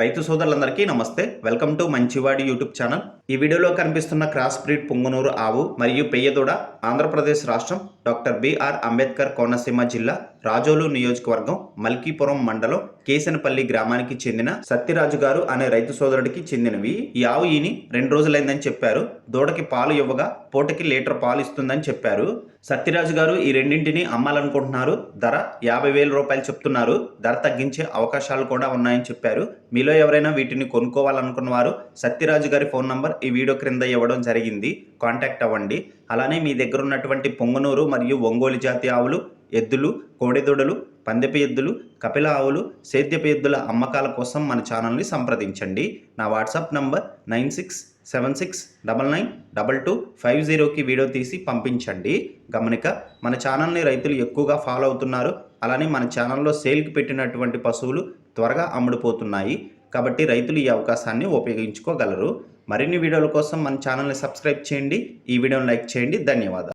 రైతు సోదరులందరికీ నమస్తే. వెల్కమ్ టు మంచివాడి యూట్యూబ్ ఛానల్. ఈ వీడియోలో కనిపిస్తున్న క్రాస్ బ్రీడ్ పొంగనూరు ఆవు మరియు పెయ్యదూడ ఆంధ్రప్రదేశ్ రాష్ట్రం డాక్టర్ బిఆర్ అంబేద్కర్ కోనసీమ జిల్లా రాజోలు నియోజకవర్గం మల్కీపురం మండలం కేసనపల్లి గ్రామానికి చెందిన సత్యరాజు గారు అనే రైతు సోదరుడికి చెందినవి. ఈ ఆవు ఈని 2 రోజులైందని చెప్పారు. దూడకి పాలు ఇవ్వగా పూటకి లీటర్ పాలు ఇస్తుందని చెప్పారు. సత్యరాజు గారు ఈ రెండింటిని అమ్మాలనుకుంటున్నారు. ధర 50,000 రూపాయలు చెప్తున్నారు. ధర తగ్గించే అవకాశాలు కూడా ఉన్నాయని చెప్పారు. మీలో ఎవరైనా వీటిని కొనుక్కోవాలనుకున్న వారు సత్యరాజు గారి ఫోన్ నంబర్ ఈ వీడియో క్రింద ఇవ్వడం జరిగింది. కాంటాక్ట్ అవ్వండి. అలానే మీ దగ్గర ఉన్నటువంటి పొంగనూరు మరియు ఒంగోలు జాతి ఆవులు, ఎద్దులు, కోడెదూడలు, పందెపు ఎద్దులు, కపిల ఆవులు, సేద్యపు ఎద్దుల అమ్మకాల కోసం మన ఛానల్ని సంప్రదించండి. నా వాట్సాప్ నంబర్ 9676992250కి వీడియో తీసి పంపించండి. గమనిక, మన ఛానల్ని రైతులు ఎక్కువగా ఫాలో అవుతున్నారు. అలానే మన ఛానల్లో సేల్కి పెట్టినటువంటి పశువులు త్వరగా అమ్ముడుపోతున్నాయి. కాబట్టి రైతులు ఈ అవకాశాన్ని ఉపయోగించుకోగలరు. మరిన్ని వీడియోల కోసం మన ఛానల్ని సబ్స్క్రైబ్ చేయండి. ఈ వీడియోని లైక్ చేయండి. ధన్యవాదాలు.